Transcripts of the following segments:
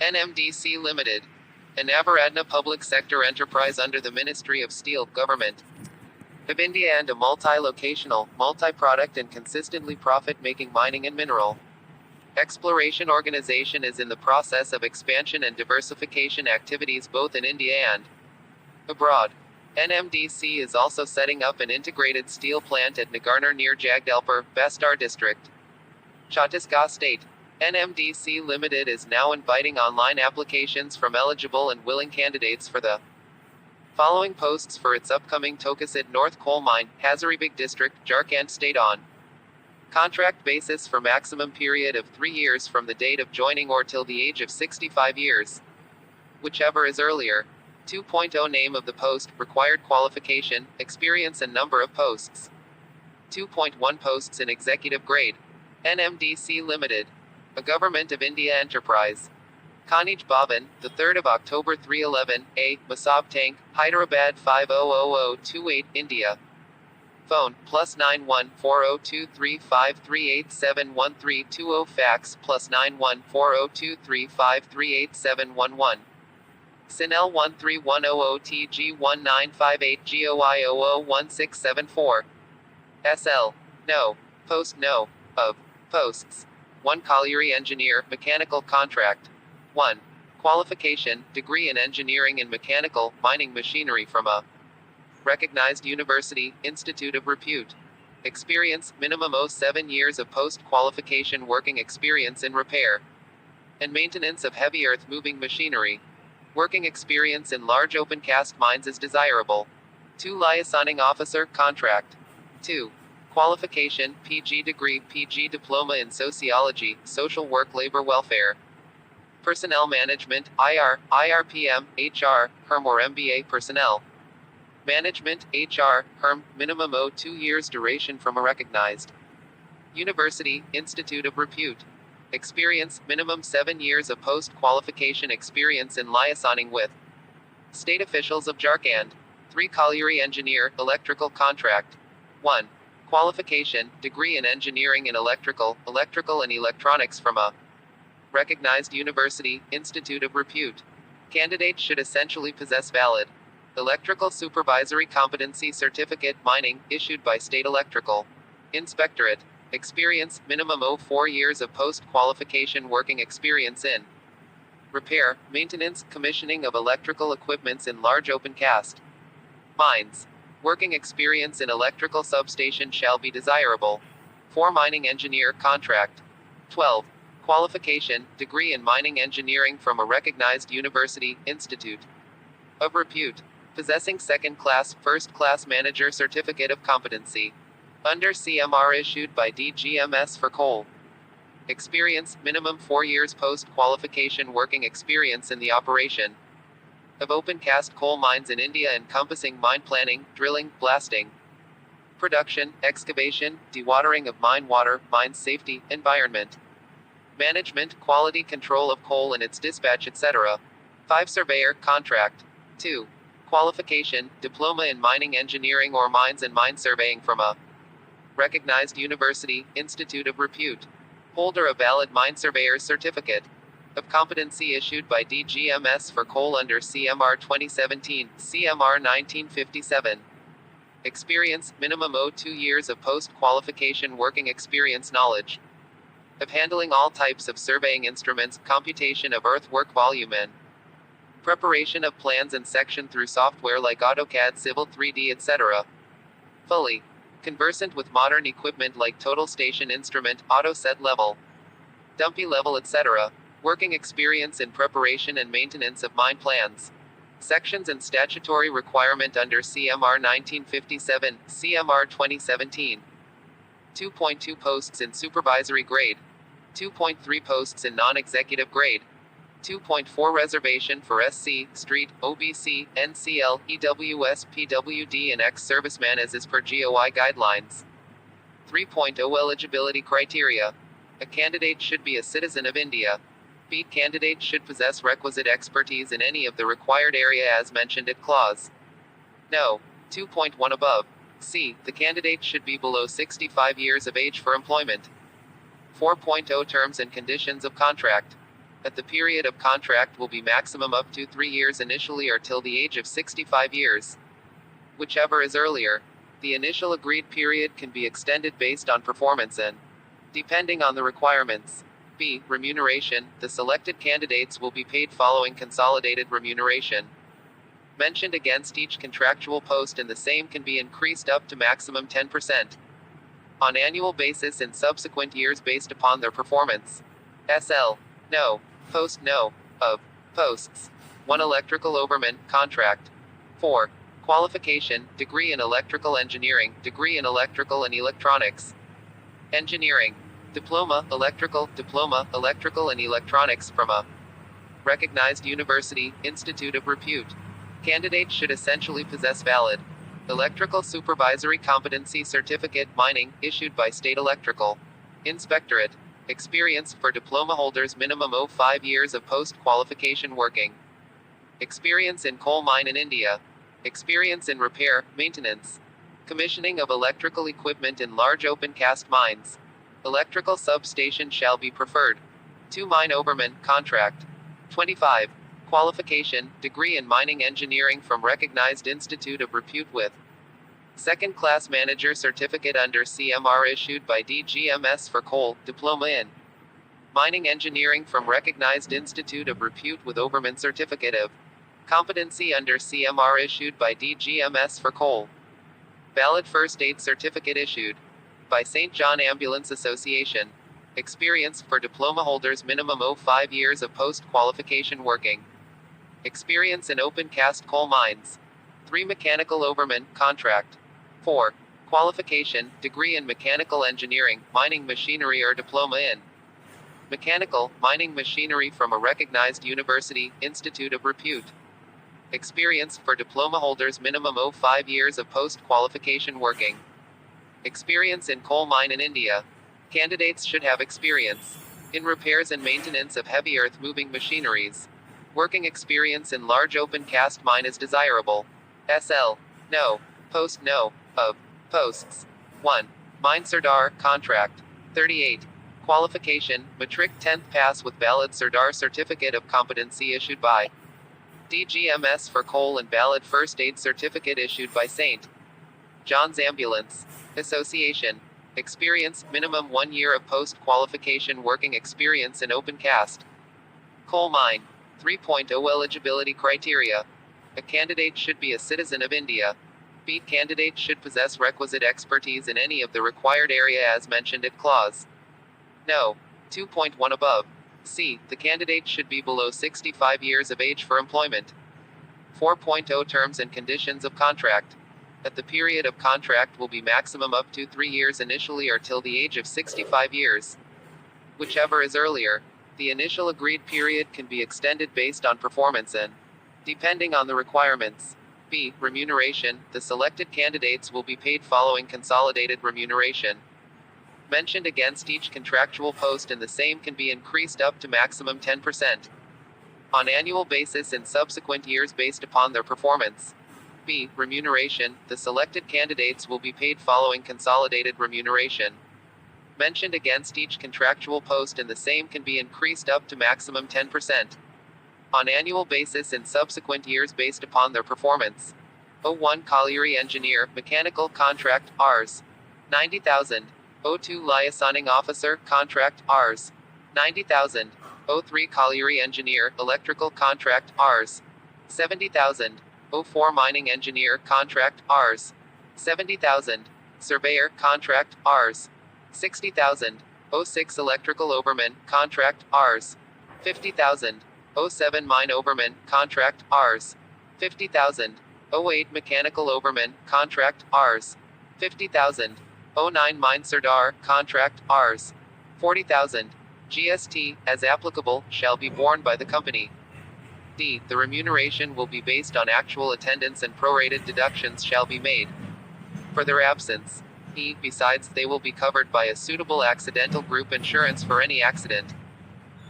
NMDC Limited, a Navaratna public sector enterprise under the Ministry of Steel, Government of India and a multi-locational, multi-product and consistently profit-making mining and mineral exploration organization is in the process of expansion and diversification activities both in India and abroad. NMDC is also setting up an integrated steel plant at Nagarnar near Jagdalpur, Bastar District, Chhattisgarh State. NMDC Limited is now inviting online applications from eligible and willing candidates for the following posts for its upcoming Tokisud North Coal Mine, Hazaribagh District, Jharkhand State on contract basis for maximum period of 3 years from the date of joining or till the age of 65 years, whichever is earlier. 2.0 Name of the post, required qualification, experience and number of posts. 2.1 Posts in executive grade. NMDC Limited, a Government of India enterprise. Khanij Bhavan, the 3rd of October 311, A, Masab Tank, Hyderabad 500028, India. Phone, +91 402353871320. Fax, +91 4023538711. SIN L1310OTG1958GOI001674. SL. No. Post No. Of. Posts. 1 Colliery Engineer, Mechanical Contract. 1. Qualification, degree in engineering and mechanical, mining machinery from a recognized university, institute of repute. Experience, minimum 7 years of post-qualification working experience in repair and maintenance of heavy earth-moving machinery. Working experience in large open cast mines is desirable. 2 Liaising Officer, Contract. 2. Qualification, PG degree, PG diploma in sociology, social work, labor welfare. Personnel management, IR, IRPM, HR, HERM or MBA personnel. Management, HR, HERM, minimum 2 years duration from a recognized university, institute of repute. Experience, minimum 7 years of post-qualification experience in liaising with state officials of Jharkhand. 3 Colliery Engineer, Electrical Contract. 1. Qualification, degree in engineering in electrical and electronics from a recognized university, institute of repute. Candidate should essentially possess valid electrical supervisory competency certificate, mining, issued by State Electrical Inspectorate. Experience, minimum 4 years of post-qualification working experience in repair, maintenance, commissioning of electrical equipments in large open cast mines. Working experience in electrical substation shall be desirable. 4 Mining Engineer Contract. 12. Qualification, degree in mining engineering from a recognized university, institute of repute. Possessing second-class, first-class manager certificate of competency under CMR issued by DGMS for coal. Experience, minimum 4 years post-qualification working experience in the operation of open cast coal mines in India encompassing mine planning, drilling, blasting, production, excavation, dewatering of mine water, mine safety, environment management, quality control of coal and its dispatch, etc. 5 Surveyor Contract. 2. Qualification, diploma in mining engineering or mines and mine surveying from a recognized university, institute of repute. Holder a valid mine surveyor's certificate of competency issued by DGMS for coal under CMR 2017, CMR 1957. Experience, minimum 2 years of post-qualification working experience, knowledge of handling all types of surveying instruments, computation of earthwork volume and preparation of plans and section through software like AutoCAD, Civil 3D, etc. Fully conversant with modern equipment like total station instrument, auto set level, dumpy level, etc. Working experience in preparation and maintenance of mine plans, sections and statutory requirement under CMR 1957, CMR 2017. 2.2 Posts in supervisory grade. 2.3 Posts in non-executive grade. 2.4 Reservation for SC, Street, OBC, NCL, EWS, PWD and ex-serviceman as per GOI guidelines. 3.0 Eligibility criteria. A candidate should be a citizen of India. B. Candidate should possess requisite expertise in any of the required area as mentioned at clause No. 2.1 above. C. The candidate should be below 65 years of age for employment. 4.0 Terms and conditions of contract. At the period of contract will be maximum up to 3 years initially or till the age of 65 years. Whichever is earlier. The initial agreed period can be extended based on performance and depending on the requirements. B. Remuneration. The selected candidates will be paid following consolidated remuneration. Mentioned against each contractual post and the same can be increased up to maximum 10% on annual basis in subsequent years based upon their performance. SL. No. Post no. Of. Posts. 1. Electrical Overman, contract. 4. Qualification, degree in electrical engineering, degree in electrical and electronics. Engineering. Diploma, electrical and electronics from a recognized university, institute of repute. Candidates should essentially possess valid electrical supervisory competency certificate, mining, issued by State Electrical Inspectorate. Experience for diploma holders minimum 5 years of post-qualification working experience in coal mine in India. Experience in repair, maintenance, commissioning of electrical equipment in large open cast mines. Electrical substation shall be preferred. 2. Mine Overman, contract. 25. Qualification, degree in mining engineering from recognized institute of repute with second-class manager certificate under CMR issued by DGMS for coal, diploma in mining engineering from recognized institute of repute with Overman certificate of competency under CMR issued by DGMS for coal. Valid first aid certificate issued by St. John Ambulance Association. Experience for diploma holders minimum 5 years of post-qualification working experience in open cast coal mines. 3. Mechanical Overman, contract. 4. Qualification, degree in mechanical engineering, mining machinery or diploma in mechanical, mining machinery from a recognized university, institute of repute. Experience for diploma holders minimum 5 years of post-qualification working experience in coal mine in India. Candidates should have experience in repairs and maintenance of heavy earth-moving machineries. Working experience in large open cast mine is desirable. SL. No. Post no. Of. Posts. 1. Mine Sardar, contract. 38. Qualification, matric 10th pass with valid Sardar certificate of competency issued by DGMS for coal and valid first aid certificate issued by St. John's Ambulance Association. Experience, minimum 1 year of post-qualification working experience in open cast coal mine. 3.0 Eligibility criteria. A candidate should be a citizen of India. B. Candidate should possess requisite expertise in any of the required area as mentioned at clause No. 2.1 above. C. The candidate should be below 65 years of age for employment. 4.0 Terms and conditions of contract. At the period of contract will be maximum up to 3 years initially or till the age of 65 years. Whichever is earlier. The initial agreed period can be extended based on performance and depending on the requirements. B. Remuneration. The selected candidates will be paid following consolidated remuneration. Mentioned against each contractual post and the same can be increased up to maximum 10% on annual basis in subsequent years based upon their performance. B. Remuneration. The selected candidates will be paid following consolidated remuneration. Mentioned against each contractual post and the same can be increased up to maximum 10% on annual basis in subsequent years based upon their performance. 01 Colliery Engineer, Mechanical Contract, Rs. 90,000. 02 Liaisonning Officer, Contract, Rs. 90,000. 03 Colliery Engineer, Electrical Contract, Rs. 70,000. 04 Mining Engineer, Contract, Rs. 70,000. Surveyor, Contract, Rs. 60,000. 06 Electrical Overman, Contract, Rs. 50,000. 07 Mine Overman, Contract, Rs. 50,000. 08 Mechanical Overman, Contract, Rs. 50,000. 09 Mine Sardar, Contract, Rs. 40,000. GST, as applicable, shall be borne by the company. D. The remuneration will be based on actual attendance and prorated deductions shall be made for their absence. E. Besides, they will be covered by a suitable accidental group insurance for any accident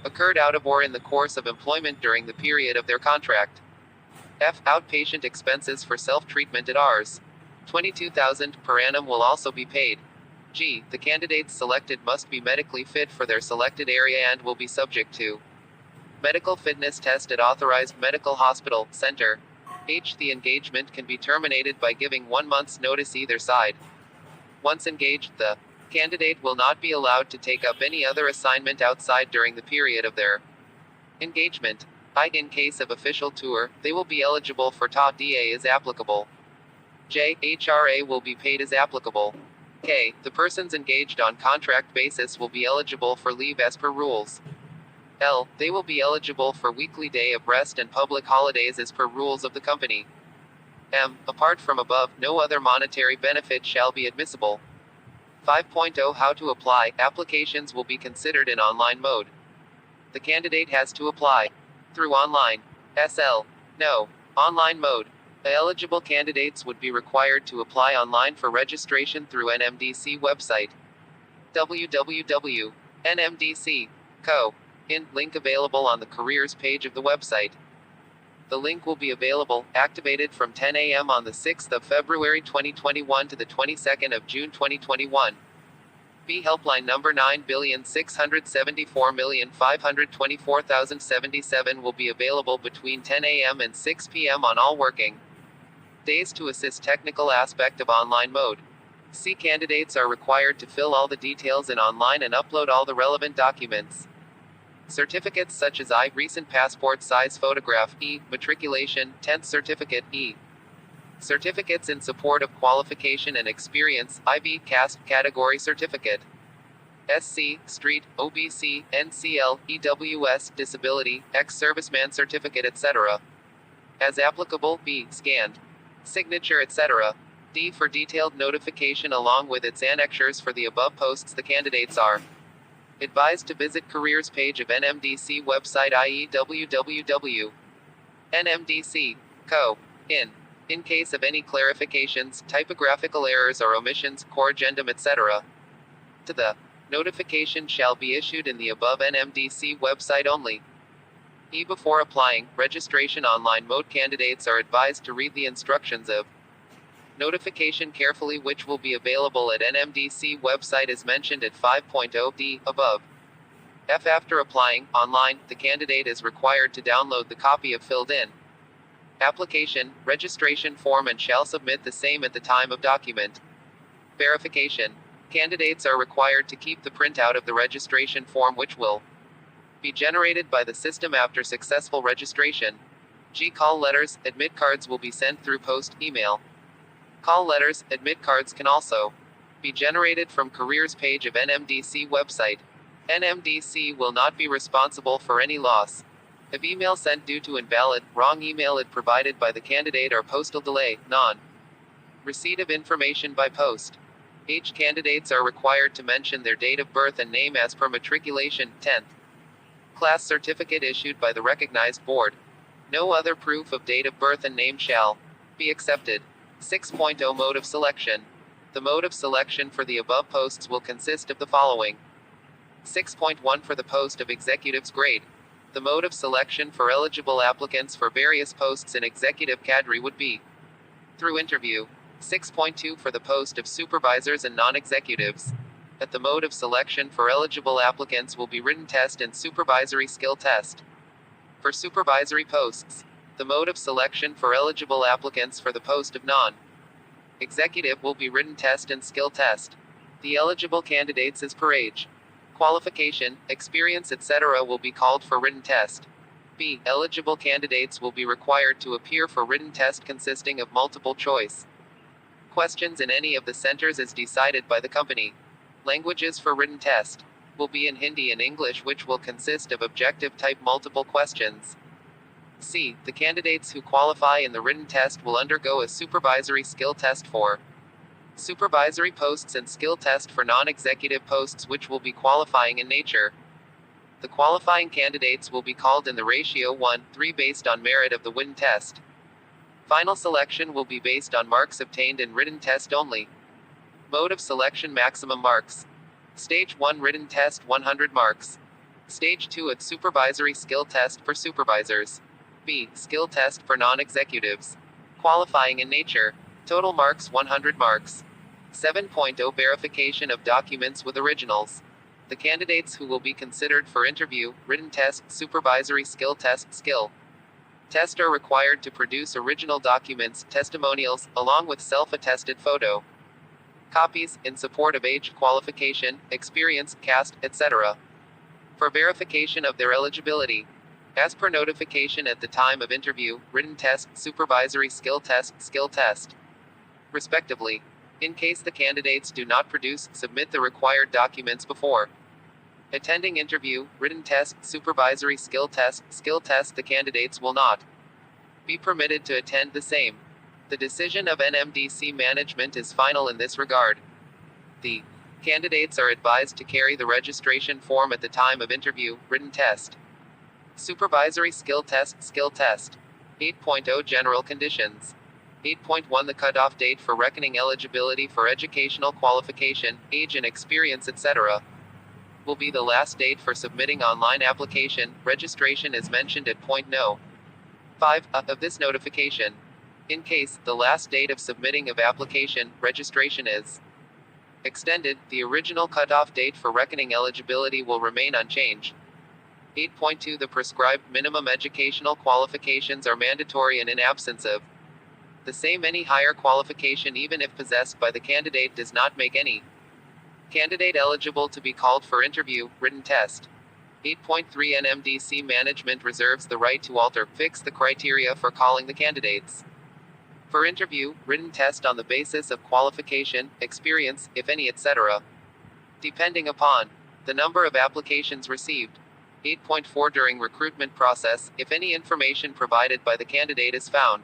occurred out of or in the course of employment during the period of their contract. F. Outpatient expenses for self-treatment at Rs. 22,000 per annum will also be paid. G. The candidates selected must be medically fit for their selected area and will be subject to Medical fitness test at authorized medical hospital, center. H. The engagement can be terminated by giving 1 month's notice either side. Once engaged, the candidate will not be allowed to take up any other assignment outside during the period of their engagement. I. In case of official tour, they will be eligible for TA as applicable. J. HRA will be paid as applicable. K. The persons engaged on contract basis will be eligible for leave as per rules. L. They will be eligible for weekly day of rest and public holidays as per rules of the company. M. Apart from above, no other monetary benefit shall be admissible. 5.0 How to apply. Applications will be considered in online mode. The candidate has to apply through online. SL. No. Online mode. The eligible candidates would be required to apply online for registration through NMDC website. www.nmdc.co. In link available on the careers page of the website. The link will be available, activated from 10 a.m. on the 6th of February 2021 to the 22nd of June 2021. B. Helpline number 9,674,524,077 will be available between 10 a.m. and 6 p.m. on all working days to assist technical aspect of online mode. C. Candidates are required to fill all the details in online and upload all the relevant documents. Certificates such as I. Recent passport size photograph. E. Matriculation, 10th certificate. E. Certificates in support of qualification and experience. IV. Caste, category certificate. SC, Street, OBC, NCL, EWS, Disability, Ex-Serviceman certificate etc. As applicable. B. Scanned signature etc. D. For detailed notification along with its annexures for the above posts, the candidates are advised to visit careers page of NMDC website, i.e. www.nmdc.co. In case of any clarifications, typographical errors or omissions, corrigendum etc. to the notification shall be issued in the above NMDC website only. E. Before applying registration online mode, candidates are advised to read the instructions of notification carefully, which will be available at NMDC website as mentioned at 5.0 D above. F. After applying online, the candidate is required to download the copy of filled in application registration form and shall submit the same at the time of document verification. Candidates are required to keep the printout of the registration form, which will be generated by the system after successful registration. G. Call letters, admit cards will be sent through post, email. Call letters, admit cards can also be generated from careers page of NMDC website. NMDC will not be responsible for any loss of email sent due to invalid, wrong email provided by the candidate or postal delay, receipt of information by post. H. Candidates are required to mention their date of birth and name as per matriculation, 10th class certificate issued by the recognized board. No other proof of date of birth and name shall be accepted. 6.0 Mode of selection. The mode of selection for the above posts will consist of the following. 6.1 For the post of executive's grade. The mode of selection for eligible applicants for various posts in executive cadre would be through interview. 6.2 For the post of supervisors and non-executives. At the mode of selection for eligible applicants will be written test and supervisory skill test. For supervisory posts, the mode of selection for eligible applicants for the post of non-executive will be written test and skill test. The eligible candidates as per age, qualification, experience etc. will be called for written test. B. Eligible candidates will be required to appear for written test consisting of multiple choice questions in any of the centers as decided by the company. Languages for written test will be in Hindi and English, which will consist of objective type multiple questions. C. The candidates who qualify in the written test will undergo a supervisory skill test for supervisory posts and skill test for non-executive posts, which will be qualifying in nature. The qualifying candidates will be called in the ratio 1:3 based on merit of the written test. Final selection will be based on marks obtained in written test only. Mode of selection maximum marks. Stage 1 written test 100 marks. Stage 2 at supervisory skill test for supervisors. B. Skill test for non-executives. Qualifying in nature. Total marks 100 marks. 7.0 Verification of documents with originals. The candidates who will be considered for interview, written test, supervisory skill test, skill test are required to produce original documents, testimonials, along with self-attested photo copies, in support of age, qualification, experience, caste, etc. for verification of their eligibility. As per notification at the time of interview, written test, supervisory skill test, respectively. In case the candidates do not produce, submit the required documents before attending interview, written test, supervisory skill test, the candidates will not be permitted to attend the same. The decision of NMDC management is final in this regard. The candidates are advised to carry the registration form at the time of interview, written test, supervisory skill test. 8.0 General conditions. 8.1 The cutoff date for reckoning eligibility for educational qualification, age and experience, etc. will be the last date for submitting online application. Registration is mentioned at point no. 5 of this notification. In case the last date of submitting of application, registration is extended, the original cutoff date for reckoning eligibility will remain unchanged. 8.2 The prescribed minimum educational qualifications are mandatory, and in absence of the same, any higher qualification, even if possessed by the candidate, does not make any candidate eligible to be called for interview, written test. 8.3 NMDC management reserves the right to alter, fix the criteria for calling the candidates for interview, written test on the basis of qualification, experience, if any, etc., depending upon the number of applications received. 8.4 During recruitment process, if any information provided by the candidate is found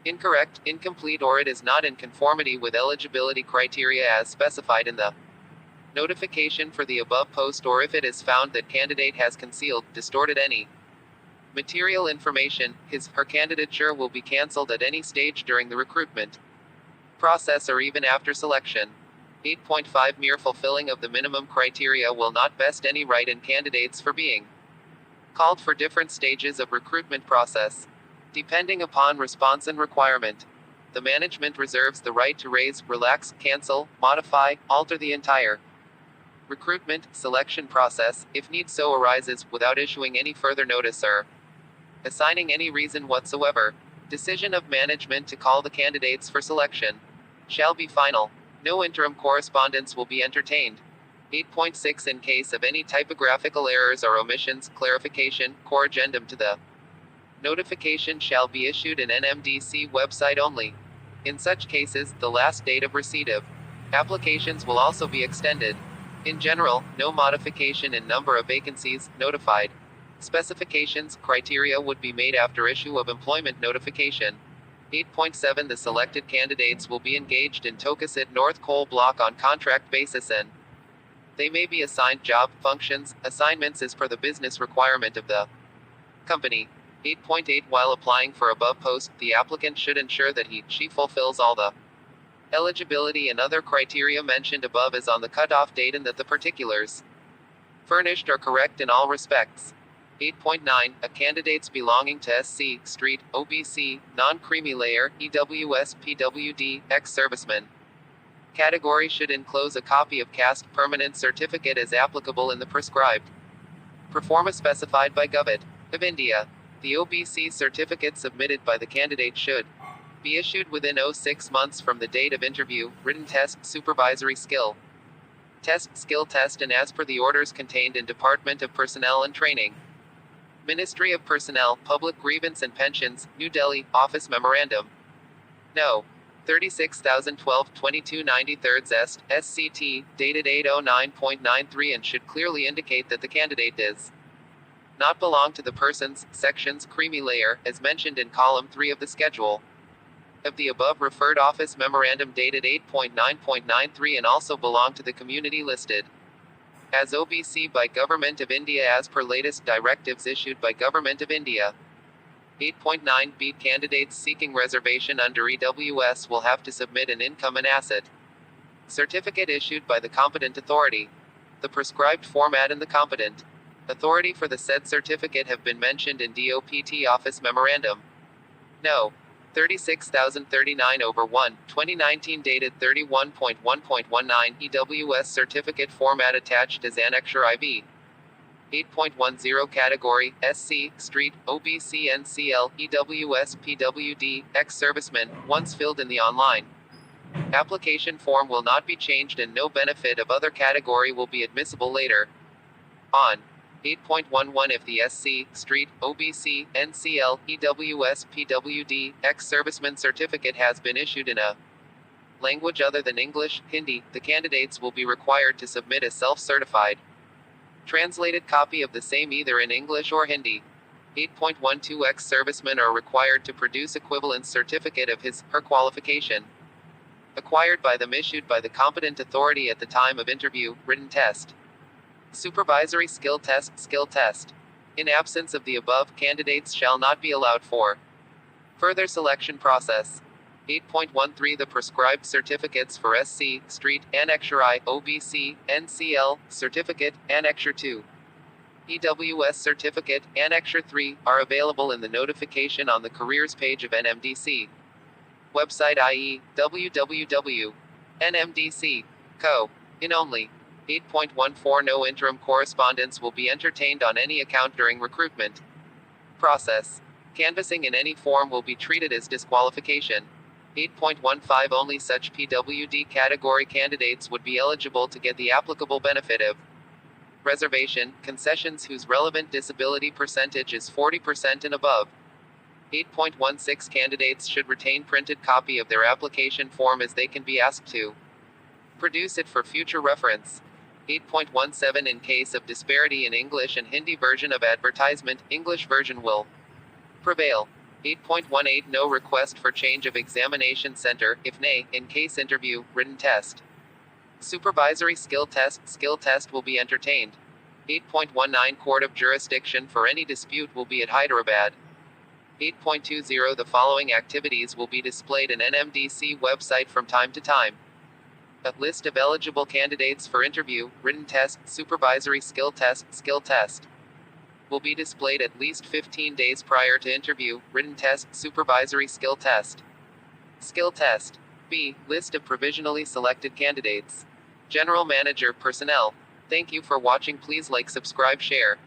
incorrect, incomplete, or it is not in conformity with eligibility criteria as specified in the notification for the above post, or if it is found that candidate has concealed, distorted any material information, his/her candidature will be cancelled at any stage during the recruitment process or even after selection. 8.5 Mere fulfilling of the minimum criteria will not vest any right in candidates for being called for different stages of recruitment process, depending upon response and requirement. The management reserves the right to raise, relax, cancel, modify, alter the entire recruitment, selection process, if need so arises, without issuing any further notice or assigning any reason whatsoever. Decision of management to call the candidates for selection shall be final. No interim correspondence will be entertained. 8.6 In case of any typographical errors or omissions, clarification, corrigendum to the notification shall be issued in NMDC website only. In such cases, the last date of receipt of applications will also be extended. In general, no modification in number of vacancies notified. Specifications, criteria would be made after issue of employment notification. 8.7 The selected candidates will be engaged in Tokisud North Coal Block on contract basis, and they may be assigned job, functions, assignments as per the business requirement of the company. 8.8 While applying for above post, the applicant should ensure that he/she fulfills all the eligibility and other criteria mentioned above as on the cutoff date, and that the particulars furnished are correct in all respects. 8.9 Candidates belonging to SC, Street, OBC, non-creamy layer, EWS, PWD, ex-serviceman category should enclose a copy of caste permanent certificate as applicable in the prescribed performa specified by Government of India. The OBC certificate submitted by the candidate should be issued within 06 months from the date of interview, written test, supervisory skill test, and as per the orders contained in Department of Personnel and Training, Ministry of Personnel, Public Grievance and Pensions, New Delhi, Office Memorandum No. 36,012-2293 Est, SCT, dated 809.93, and should clearly indicate that the candidate does not belong to the persons, sections, creamy layer, as mentioned in column 3 of the schedule of the above referred office memorandum dated 8.9.93, and also belong to the community listed as OBC by Government of India as per latest directives issued by Government of India. 8.9 Candidates seeking reservation under EWS will have to submit an income and asset certificate issued by the competent authority. The prescribed format and the competent authority for the said certificate have been mentioned in DOPT Office Memorandum No. 36,039 over 1, 2019 dated 31.1.19 EWS certificate format attached as Annexure IV. 8.10 Category, SC, Street, OBC NCL, EWS PWD, ex-serviceman, once filled in the online application form will not be changed and no benefit of other category will be admissible later on. 8.11 If the SC, Street, OBC, NCL, EWS, PWD, ex-serviceman certificate has been issued in a language other than English, Hindi, the candidates will be required to submit a self-certified translated copy of the same either in English or Hindi. 8.12 Ex-servicemen are required to produce equivalence certificate of his/her qualification acquired by them issued by the competent authority at the time of interview, written test. Supervisory skill test. In absence of the above, candidates shall not be allowed for further selection process. 8.13 The prescribed certificates for SC, Street, Annexure I, OBC, NCL, Certificate, Annexure 2, EWS Certificate, Annexure 3, are available in the notification on the careers page of NMDC website, i.e., www.nmdc.co. In only 8.14 No interim correspondence will be entertained on any account during recruitment process. Canvassing in any form will be treated as disqualification. 8.15 Only such PWD category candidates would be eligible to get the applicable benefit of reservation concessions whose relevant disability percentage is 40% and above. 8.16 Candidates should retain printed copy of their application form as they can be asked to produce it for future reference. 8.17 In case of disparity in English and Hindi version of advertisement, English version will prevail. 8.18 No request for change of examination center, if nay, in case interview, written test. Supervisory skill test will be entertained. 8.19 Court of jurisdiction for any dispute will be at Hyderabad. 8.20 The following activities will be displayed in NMDC website from time to time. A list of eligible candidates for interview, written test, supervisory skill test will be displayed at least 15 days prior to interview, written test, supervisory skill test. Skill test. B. List of provisionally selected candidates. General Manager, Personnel. Thank you for watching. Please like, subscribe, share.